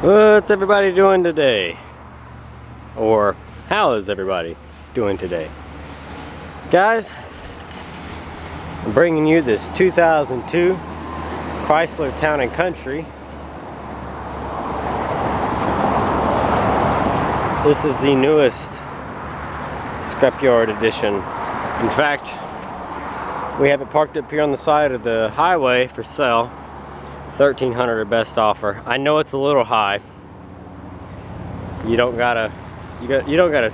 What's everybody doing today? Or how is everybody doing today? Guys, I'm bringing you this 2002 Chrysler Town and Country. This is the newest scrapyard edition. In fact, we have it parked up here on the side of the highway for sale. $1,300 at best offer. I know it's a little high. You don't gotta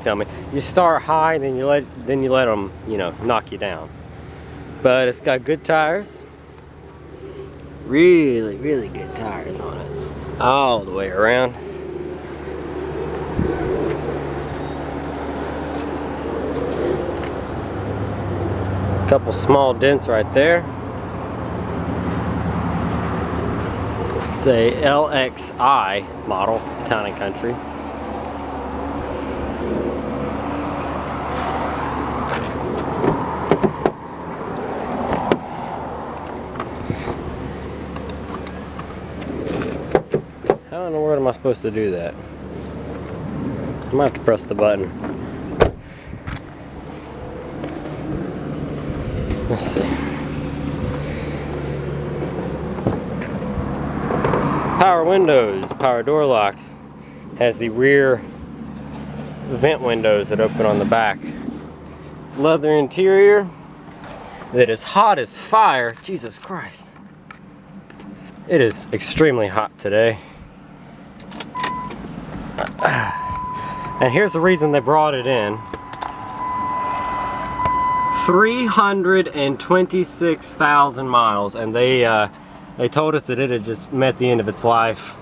tell me. You start high, then you let them, knock you down. But it's got good tires. Really good tires on it. All the way around. Couple small dents right there. It's a LXI model, Town and Country. How in the world am I supposed to do that? I might have to press the button. Let's see. Power windows, power door locks. Has the rear vent windows that open on the back. Leather interior that is hot as fire. Jesus Christ. It is extremely hot today. And here's the reason they brought it in. 326,000 miles, and they told us that it had just met the end of its life.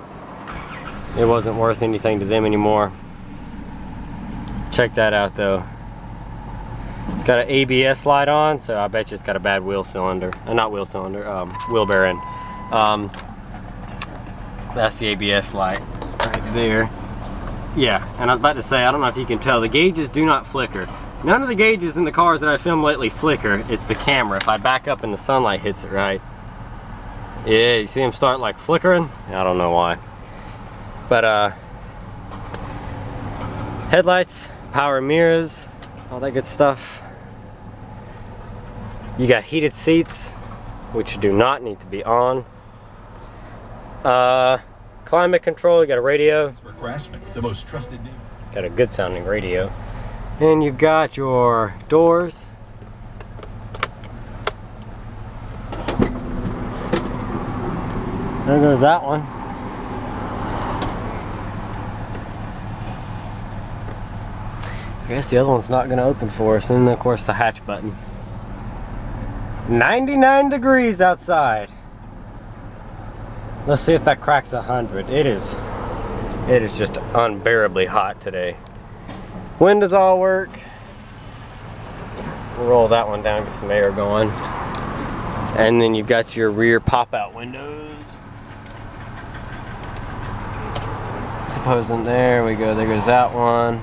It wasn't worth anything to them anymore. Check that out though. It's got an ABS light on, so I bet you it's got a bad wheel cylinder. Not wheel cylinder, wheel bearing. That's the ABS light right there. Yeah, and I was about to say, I don't know if you can tell, the gauges do not flicker. None of the gauges in the cars that I filmed lately flicker. It's the camera. If I back up and the sunlight hits it right. Yeah, you see them start like flickering? I don't know why. But headlights, power mirrors, all that good stuff. You got heated seats, which do not need to be on. Climate control, you got a radio. The most trusted name. Got a good sounding radio. And you've got your doors. There goes that one. I guess the other one's not going to open for us. And then of course the hatch button. 99 degrees outside. Let's see if that cracks 100. It is just unbearably hot today. Windows all work. We'll roll that one down, get some air going. And then you've got your rear pop-out windows. Supposing there we go, there goes that one.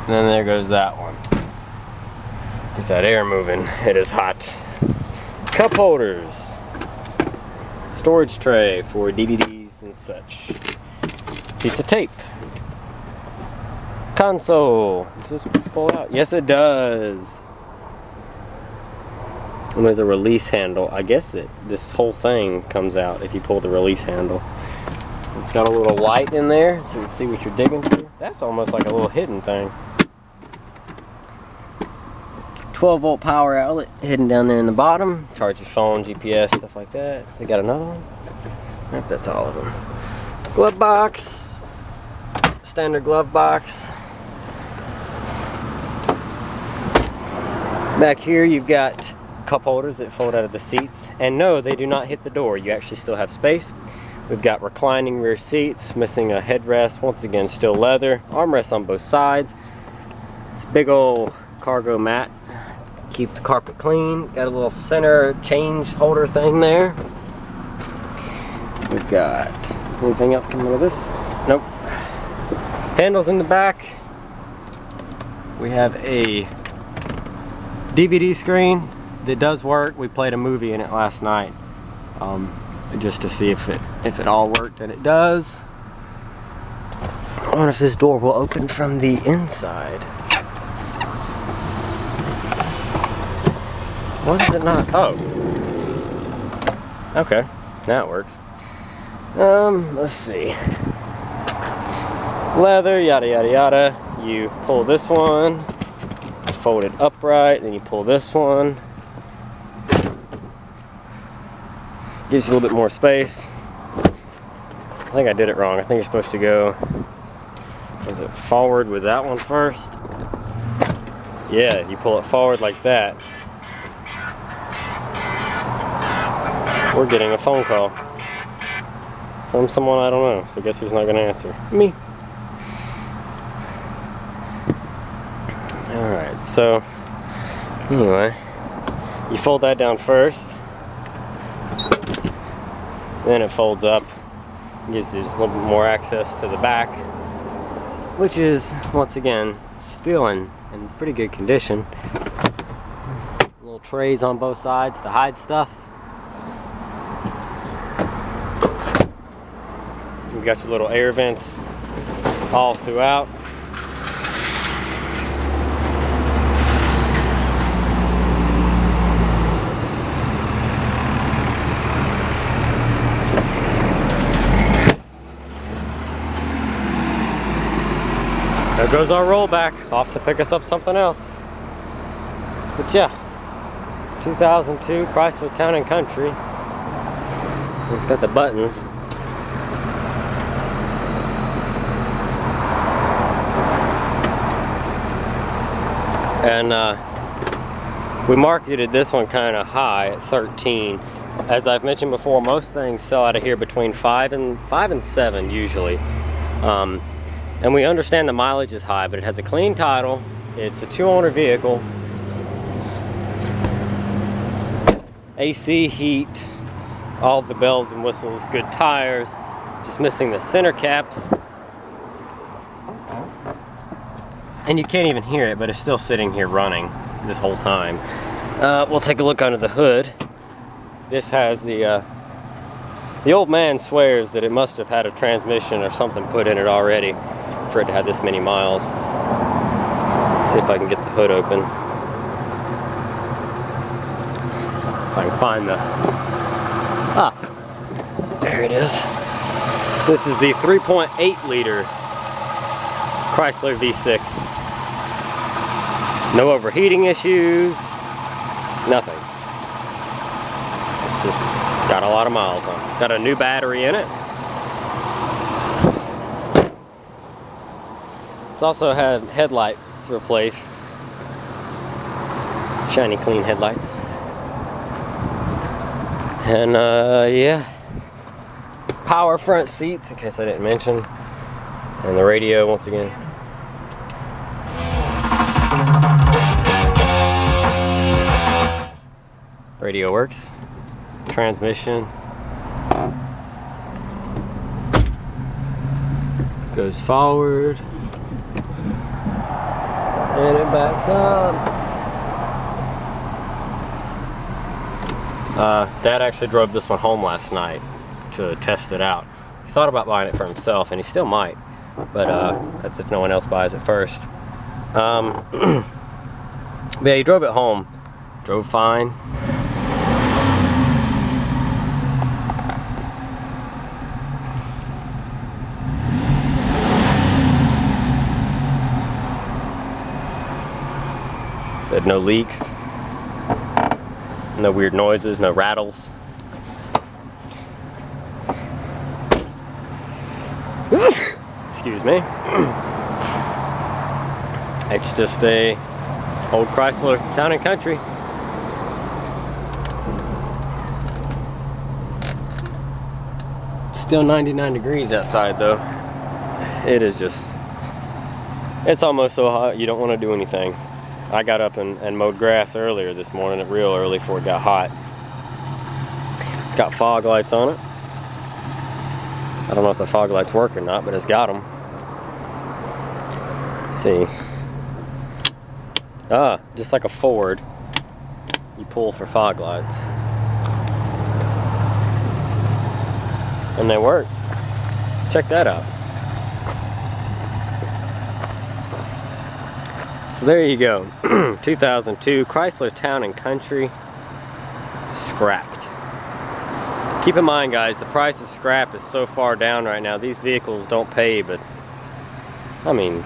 And then there goes that one. Get that air moving, it is hot. Cup holders. Storage tray for DVDs and such. Piece of tape. Console. Does this pull out? Yes, it does. And there's a release handle. I guess this whole thing comes out if you pull the release handle. It's got a little light in there so you can see what you're digging through. That's almost like a little hidden thing. 12-volt power outlet hidden down there in the bottom. Charge your phone, GPS, stuff like that. They got another one? Yep, that's all of them. Glove box. Standard glove box. Back here you've got cup holders that fold out of the seats. And no, they do not hit the door. You actually still have space. We've got reclining rear seats, missing a headrest. Once again, still leather. Armrests on both sides. This big old cargo mat. Keep the carpet clean. Got a little center change holder thing there. We've got, is anything else coming out of this? Nope. Handles in the back. We have a DVD screen that does work. We played a movie in it last night. just to see if it all worked, and it does. I wonder if this door will open from the inside. Why does it not? Oh. Okay, now it works. Let's see. Leather, yada yada yada. You pull this one, fold it upright, then you pull this one. Gives you a little bit more space. I think I did it wrong. I think you're supposed to go, was it forward with that one first? Yeah, you pull it forward like that. We're getting a phone call from someone I don't know, so guess who's not going to answer? Me. Alright, so anyway, you fold that down first, then it folds up, gives you a little bit more access to the back, which is, once again, still in pretty good condition. Little trays on both sides to hide stuff. You've got your little air vents all throughout. There goes our rollback, off to pick us up something else. But yeah, 2002 Chrysler Town & Country. It's got the buttons. And we marketed this one kind of high at 13. As I've mentioned before, most things sell out of here between 5 and 7 usually. And we understand the mileage is high, but it has a clean title. It's a 2-owner vehicle. AC, heat, all the bells and whistles, good tires, just missing the center caps. And you can't even hear it, but it's still sitting here running this whole time. We'll take a look under the hood. This has the old man swears that it must have had a transmission or something put in it already for it to have this many miles. Let's see if I can get the hood open. If I can find the... there it is. This is the 3.8 liter Chrysler V6. No overheating issues, nothing. It's just got a lot of miles on it. Got a new battery in it. It's also had headlights replaced. Shiny, clean headlights. And yeah, power front seats, in case I didn't mention. And the radio, once again. Radio works. Transmission goes forward. And it backs up. Dad actually drove this one home last night to test it out. He thought about buying it for himself, and he still might, but that's if no one else buys it first. But yeah, he drove it home. Drove fine. Said no leaks, no weird noises, no rattles. Excuse me. It's just a old Chrysler Town & Country. Still 99 degrees outside though. It is just, it's almost so hot you don't want to do anything. I got up and mowed grass earlier this morning, real early before it got hot. It's got fog lights on it. I don't know if the fog lights work or not, but it's got them. Let's see. Just like a Ford, you pull for fog lights. and they work. Check that out. So there you go. 2002 Chrysler Town & Country, scrapped. Keep in mind, guys, the price of scrap is so far down right now. These vehicles don't pay, but I mean,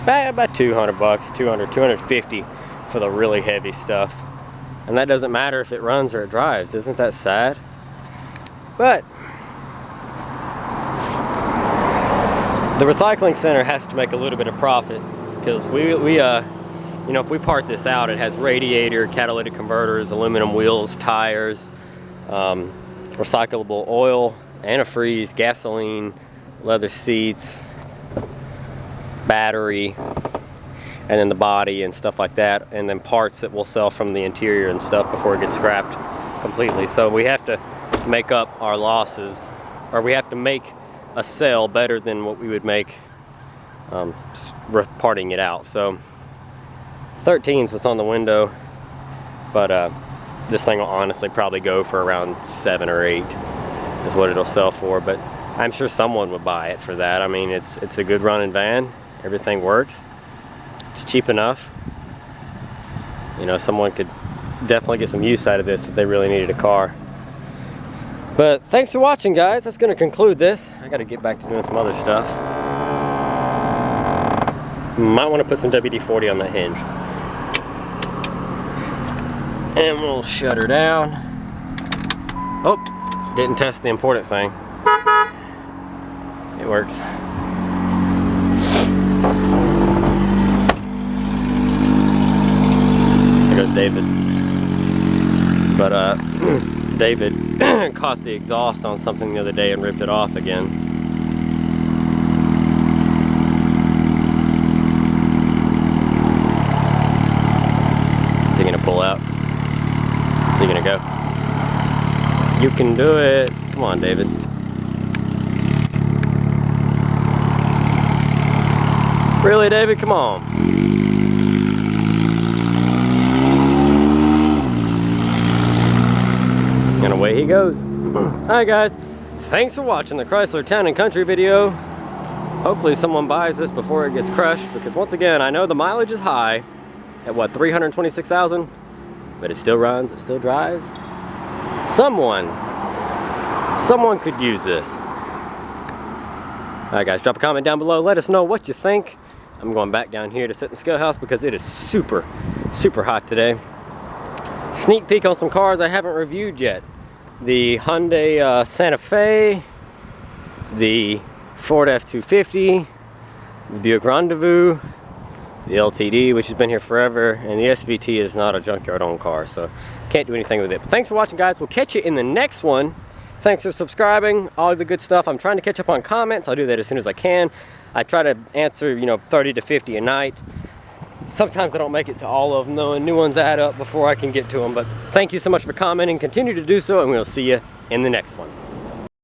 about 200 bucks, 200, 250 for the really heavy stuff. And that doesn't matter if it runs or it drives. Isn't that sad? But the recycling center has to make a little bit of profit, because we you know, if we part this out, it has radiator, catalytic converters, aluminum wheels, tires, recyclable oil, antifreeze, gasoline, leather seats, battery, and then the body and stuff like that, and then parts that we'll sell from the interior and stuff before it gets scrapped completely. So we have to make up our losses, or we have to make a sale better than what we would make parting it out. So 13's what's on the window, but this thing will honestly probably go for around 7 or 8 is what it'll sell for. But I'm sure someone would buy it for that. I mean, it's a good running van. Everything works. It's cheap enough. You know, someone could definitely get some use out of this if they really needed a car. But thanks for watching, guys. That's going to conclude this. I got to get back to doing some other stuff. Might want to put some WD-40 on that hinge. And we'll shut her down. Oh, didn't test the important thing. It works. There goes David. But David caught the exhaust on something the other day and ripped it off again. Is he gonna pull out? Is he gonna go? You can do it. Come on, David. Really, David? Come on. And away he goes. Alright, guys. Thanks for watching the Chrysler Town & Country video. Hopefully someone buys this before it gets crushed, because once again, I know the mileage is high at what, 326,000? But it still runs, it still drives. Someone could use this. Alright, guys, drop a comment down below. Let us know what you think. I'm going back down here to sit in the scale house because it is super hot today. Sneak peek on some cars I haven't reviewed yet. The Hyundai Santa Fe, the Ford F-250, the Buick Rendezvous, the LTD, which has been here forever, and the SVT is not a junkyard owned car, so can't do anything with it. But thanks for watching, guys. We'll catch you in the next one. Thanks for subscribing, all the good stuff. I'm trying to catch up on comments. I'll do that as soon as I can. I try to answer, you know, 30 to 50 a night. Sometimes I don't make it to all of them, though, and new ones add up before I can get to them. But thank you so much for commenting. Continue to do so, and we'll see you in the next one.